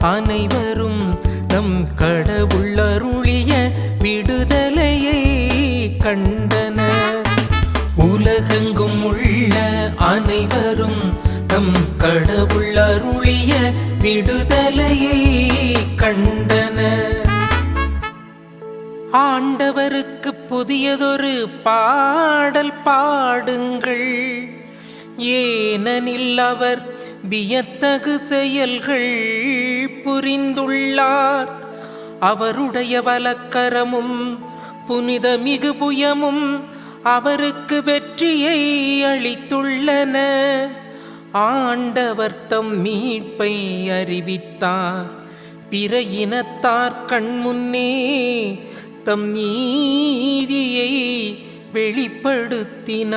அனைவரும் நம் கடவுள் அருளிய விடுதலையை கண்டனர். உலகெங்கும் உள்ள அனைவரும் நம் கடவுள் அருளிய விடுதலையை கண்டனர். ஆண்டவருக்கு புதியதொரு பாடல் பாடுங்கள், ஏனெனில் அவர் வியத்தகு செயல்கள் புரிந்துள்ளார். அவருடைய வலக்கரமும் புனிதமிகு புயமும் அவருக்கு வெற்றியை அளித்துள்ளன. ஆண்டவர் தம் மீட்பை அறிவித்தார், பிற இனத்தார் கண்முன்னே தம் நீதியை வெளிப்படுத்தினார்.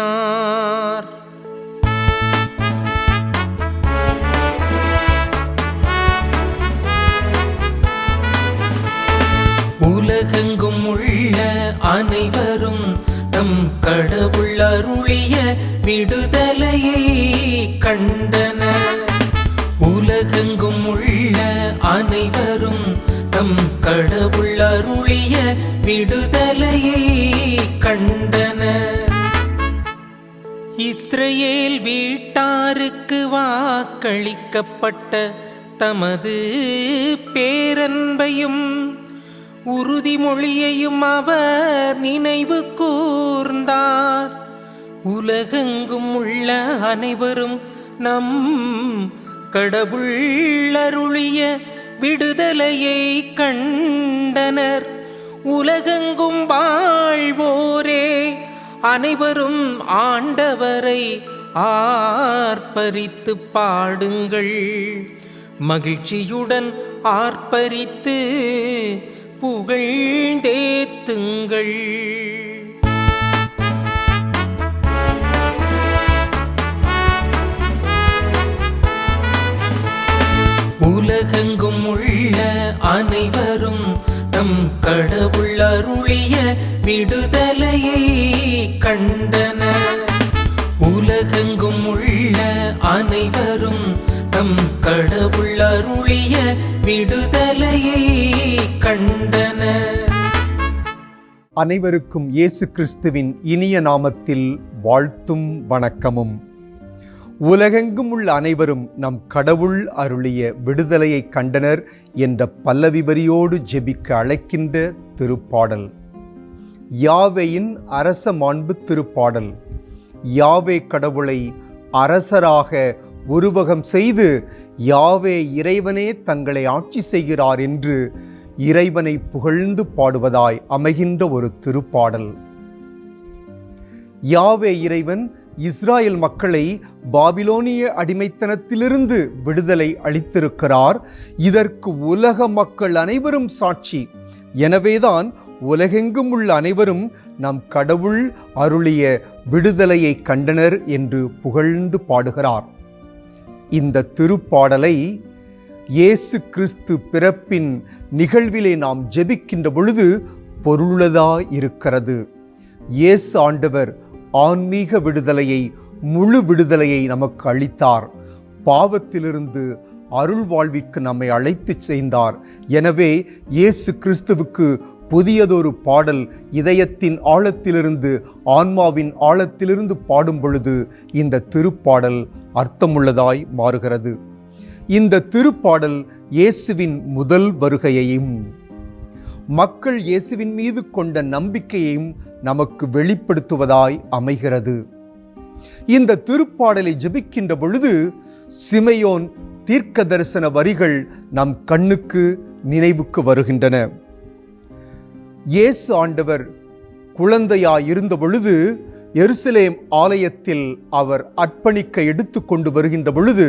உலகெங்கும் உள்ள அனைவரும் நம் கடவுள் அருளிய விடுதலையை கண்டனர். உலகெங்கும் உள்ள அனைவரும் நம் கடவுள் அருளிய விடுதலையை கண்டனர். இஸ்ரவேல் வீட்டாருக்கு வாக்களிக்கப்பட்ட தமது பேரன்பையும் உறுதிமொழியையும் அவர் நினைவு கூர்ந்தார். உலகெங்கும் உள்ள அனைவரும் நம் கடவுள் அருளிய விடுதலையை கண்டனர். உலகெங்கும் வாழ்வோரே அனைவரும் ஆண்டவரை ஆர்ப்பரித்து பாடுங்கள், மகிழ்ச்சியுடன் ஆர்ப்பரித்து புகழ்ந்தேத்துங்கள். உலகெங்கும் உள்ள அனைவரும் நம் கடவுள் அருளிய விடுதலையை கண்டனர். உலகெங்கும் உள்ள அனைவரும் நம் கடவுள் அருளிய விடுதலையை கண்டனர். அனைவருக்கும் இயேசு கிறிஸ்துவின் இனிய நாமத்தில் வாழ்த்தும் வணக்கமும். உலகெங்கும் உள்ள அனைவரும் நம் கடவுள் அருளிய விடுதலையை கண்டனர் என்ற பல்லவி வரியோடு ஜெபிக்க அழைக்கின்ற திருப்பாடல். யாவேயின் அரச மாண்பு திருப்பாடல். யாவே கடவுளை அரசராக உருவகம் செய்து யாவே இறைவனே தங்களை ஆட்சி செய்கிறார் என்று இறைவனை புகழ்ந்து பாடுவதாய் அமைகின்ற ஒரு திருப்பாடல். யாவே இறைவன் இஸ்ராயேல் மக்களை பாபிலோனிய அடிமைத்தனத்திலிருந்து விடுதலை அளித்திருக்கிறார். இதற்கு உலக மக்கள் அனைவரும் சாட்சி. எனவேதான் உலகெங்கும் உள்ள அனைவரும் நம் கடவுள் அருளிய விடுதலையை கண்டனர் என்று புகழ்ந்து பாடுகிறார். இந்த திருப்பாடலை இயேசு கிறிஸ்து பிறப்பின் நிகழ்விலே நாம் ஜெபிக்கின்ற பொழுது பொருளுள்ளதாய் இருக்கிறது. இயேசு ஆண்டவர் ஆன்மீக விடுதலையை, முழு விடுதலையை நமக்கு அளித்தார். பாவத்திலிருந்து அருள் வாழ்விற்கு நம்மை அழைத்து செய்தார். எனவே இயேசு கிறிஸ்துவுக்கு புதியதொரு பாடல் இதயத்தின் ஆழத்திலிருந்து, ஆன்மாவின் ஆழத்திலிருந்து பாடும் பொழுது இந்த திருப்பாடல் அர்த்தமுள்ளதாய் மாறுகிறது. இந்த திருப்பாடல் இயேசுவின் முதல் வருகையையும் மக்கள் இயேசுவின் மீது கொண்ட நம்பிக்கையையும் நமக்கு வெளிப்படுத்துவதாய் அமைகிறது. இந்த திருப்பாடலை ஜெபிக்கின்ற பொழுது சிமையோன் தீர்க்க தரிசன வரிகள் நம் கண்ணுக்கு நினைவுக்கு வருகின்றன. இயேசு ஆண்டவர் குழந்தையாய் இருந்த பொழுது எருசலேம் ஆலயத்தில் அவர் அர்ப்பணிக்க எடுத்து கொண்டு வருகின்ற பொழுது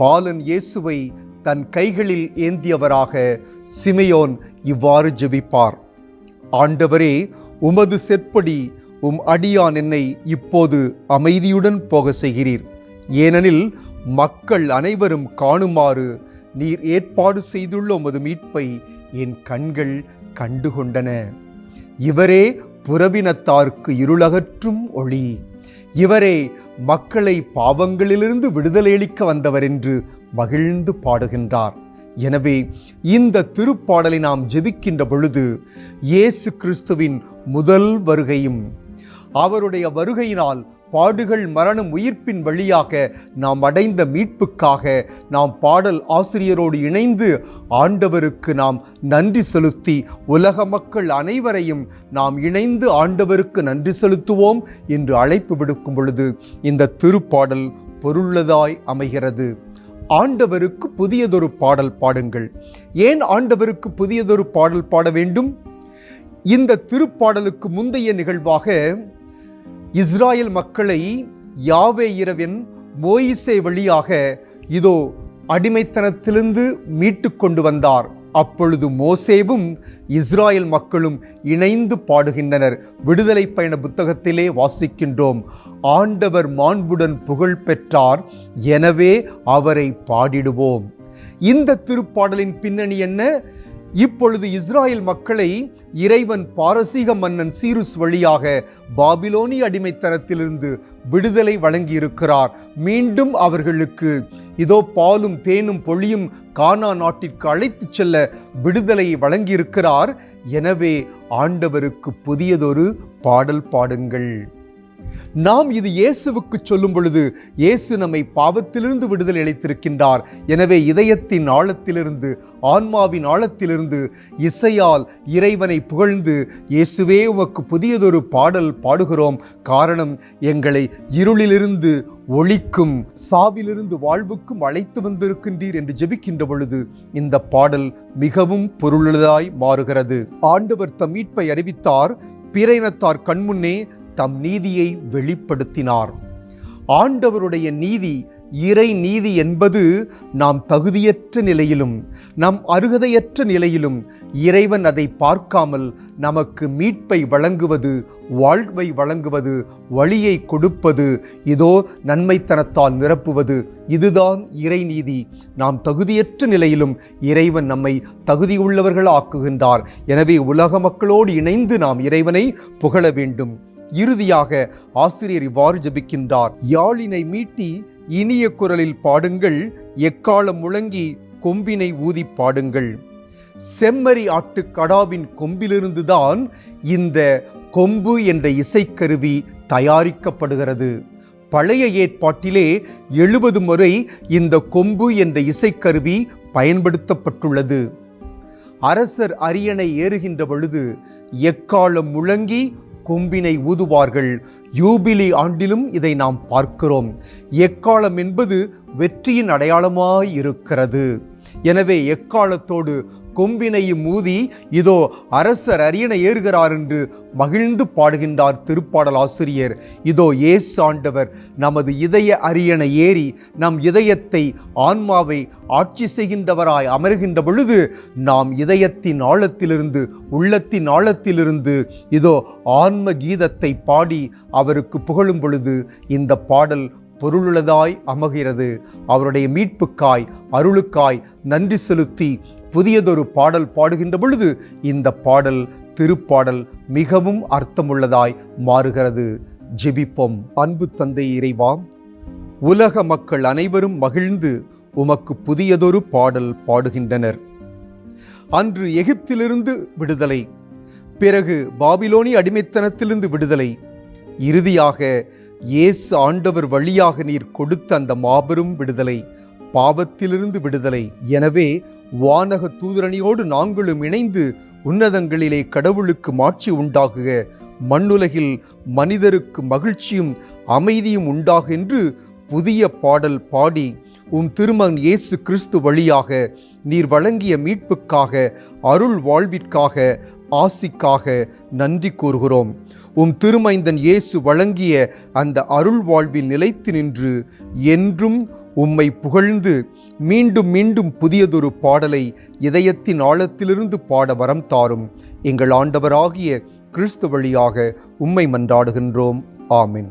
பாலன் இயேசுவை தன் கைகளில் ஏந்தியவராக சிமையோன் இவ்வாறு ஜெபிப்பார். ஆண்டவரே, உமது செற்படி உம் அடியான் என்னை இப்போது அமைதியுடன் போக செய்கிறீர். ஏனெனில் மக்கள் அனைவரும் காணுமாறு நீர் ஏற்பாடு செய்துள்ள உமது மீட்பை என் கண்கள் கண்டுகொண்டன. இவரே புறவினத்தாருக்கு இருளகற்றும் ஒளி. இவரே மக்களை பாவங்களிலிருந்து விடுதலையளிக்க வந்தவர் என்று மகிழ்ந்து பாடுகின்றார். எனவே இந்த திருப்பாடலை நாம் ஜெபிக்கின்ற பொழுது இயேசு கிறிஸ்துவின் முதல் வருகையும் அவருடைய வருகையினால் பாடுகள் மரணம் உயிர்ப்பின் வழியாக நாம் அடைந்த மீட்புக்காக நாம் பாடல் ஆசிரியரோடு இணைந்து ஆண்டவருக்கு நாம் நன்றி செலுத்தி உலக மக்கள் அனைவரையும் நாம் இணைந்து ஆண்டவருக்கு நன்றி செலுத்துவோம் என்று அழைப்பு விடுக்கும் பொழுது இந்த திருப்பாடல் பொருளுள்ளதாய் அமைகிறது. ஆண்டவருக்கு புதியதொரு பாடல் பாடுங்கள். ஏன் ஆண்டவருக்கு புதியதொரு பாடல் பாட வேண்டும்? இந்த திருப்பாடலுக்கு முந்தைய நிகழ்வாக இஸ்ராயல் மக்களை யாவே இறைவன் மோயிசே வழியாக இதோ அடிமைத்தனத்திலிருந்து மீட்டு கொண்டு வந்தார். அப்பொழுது மோசேவும் இஸ்ராயல் மக்களும் இணைந்து பாடுகின்றனர். விடுதலை பயண புத்தகத்திலே வாசிக்கின்றோம், ஆண்டவர் மாண்புடன் புகழ் பெற்றார், எனவே அவரை பாடிடுவோம். இந்த திருப்பாடலின் பின்னணி என்ன? இப்பொழுது இஸ்ராயல் மக்களை இறைவன் பாரசீக மன்னன் சீருஸ் வழியாக பாபிலோனிய அடிமைத்தனத்திலிருந்து விடுதலை வழங்கியிருக்கிறார். மீண்டும் அவர்களுக்கு இதோ பாலும் தேனும் பொழியும் கானா நாட்டிற்கு அழைத்து செல்ல விடுதலையை வழங்கியிருக்கிறார். எனவே ஆண்டவருக்கு புதியதொரு பாடல் பாடுங்கள். நாம் இது இயேசுவுக்கு சொல்லும் பொழுது இயேசு நம்மை பாவத்திலிருந்து விடுதலை அளித்திருக்கின்றார். எனவே இதயத்தின் ஆழத்திலிருந்து ஆன்மாவின் ஆழத்திலிருந்து இசையால் இறைவனை புகழ்ந்து இயேசுவே உமக்கு புதியதொரு பாடல் பாடுகிறோம். காரணம், எங்களை இருளிலிருந்து ஒளிக்கும் சாவிலிருந்து வாழ்வுக்கும் அழைத்து வந்திருக்கின்றீர் என்று ஜெபிக்கின்ற பொழுது இந்த பாடல் மிகவும் பொருளுள்ளதாய் மாறுகிறது. ஆண்டவர் தம் மீட்பை அறிவித்தார், பிற இனத்தார் கண்முன்னே தம் நீதியை வெளிப்படுத்தினார். ஆண்டவருடைய நீதி, இறை நீதி என்பது நாம் தகுதியற்ற நிலையிலும் நம் அருகதையற்ற நிலையிலும் இறைவன் அதை பார்க்காமல் நமக்கு மீட்பை வழங்குவது, வாழ்வை வழங்குவது, வழியை கொடுப்பது, இதோ நன்மைத்தனத்தால் நிரப்புவது, இதுதான் இறை நீதி. நாம் தகுதியற்ற நிலையிலும் இறைவன் நம்மை தகுதியுள்ளவர்கள் ஆக்குகின்றார். எனவே உலக மக்களோடு இணைந்து நாம் இறைவனை புகழ வேண்டும். இறுதியாக ஆசிரியர் இவ்வாறு ஜெபிக்கின்றார், யாழினை மீட்டி இனிய குரலில் பாடுங்கள், எக்காலம் முழங்கி கொம்பினை ஊதி பாடுங்கள். செம்மறி ஆட்டு கடாவின் கொம்பிலிருந்துதான் இந்த கொம்பு என்ற இசைக்கருவி தயாரிக்கப்படுகிறது. பழைய ஏற்பாட்டிலே 70 முறை இந்த கொம்பு என்ற இசைக்கருவி பயன்படுத்தப்பட்டுள்ளது. அரசர் அரியணை ஏறுகின்ற பொழுது எக்காலம் முழங்கி கொம்பினை ஊதுவார்கள். யூபிலி ஆண்டிலும் இதை நாம் பார்க்கிறோம். எக்காலம் என்பது வெற்றியின் அடையாளமாய் இருக்கிறது. எனவே எக்காலத்தோடு கொம்பினையும் ஊதி இதோ அரசர் அரியணை ஏறுகிறார் என்று மகிழ்ந்து பாடுகின்றார் திருப்பாடல் ஆசிரியர். இதோ இயேசு ஆண்டவர் நமது இதய அரியணை ஏறி நம் இதயத்தை, ஆன்மாவை ஆட்சி செய்கின்றவராய் அமர்கின்ற பொழுது நாம் இதயத்தின் ஆழத்திலிருந்து, உள்ளத்தின் ஆழத்திலிருந்து இதோ ஆன்ம கீதத்தை பாடி அவருக்கு புகழும் பொழுது இந்த பாடல் பொருளுள்ளதாய் அமைகிறது. அவருடைய மீட்புக்காய், அருளுக்காய் நன்றி செலுத்தி புதியதொரு பாடல் பாடுகின்ற பொழுது இந்த பாடல், திருப்பாடல் மிகவும் அர்த்தமுள்ளதாய் மாறுகிறது. ஜெபிப்போம். அன்பு தந்தை இறைவா, உலக மக்கள் அனைவரும் மகிழ்ந்து உமக்கு புதியதொரு பாடல் பாடுகின்றனர். அன்று எகிப்திலிருந்து விடுதலை, பிறகு பாபிலோனிய அடிமைத்தனத்திலிருந்து விடுதலை, இறுதியாக இயேசு ஆண்டவர் வழியாக நீர் கொடுத்த அந்த மாபெரும் விடுதலை, பாவத்திலிருந்து விடுதலை. எனவே வானக தூதரணியோடு நாங்களும் இணைந்து உன்னதங்களிலே கடவுளுக்கு மாட்சி உண்டாகுக, மண்ணுலகில் மனிதருக்கு மகிழ்ச்சியும் அமைதியும் உண்டாக என்று புதிய பாடல் பாடி திருமகன் இயேசு கிறிஸ்து வழியாக நீர் வழங்கிய மீட்புக்காக, அருள் வாழ்விற்காக, ஆசிக்காக நன்றி கூறுகிறோம். திருமைந்தன் இயேசு வழங்கிய அந்த அருள் வாழ்வில் நிலைத்து நின்று என்றும் உம்மை புகழ்ந்து மீண்டும் மீண்டும் புதியதொரு பாடலை இதயத்தின் ஆழத்திலிருந்து பாட வரம் தாரும். எங்கள் ஆண்டவராகிய கிறிஸ்து வழியாக உம்மை மன்றாடுகின்றோம். ஆமென்.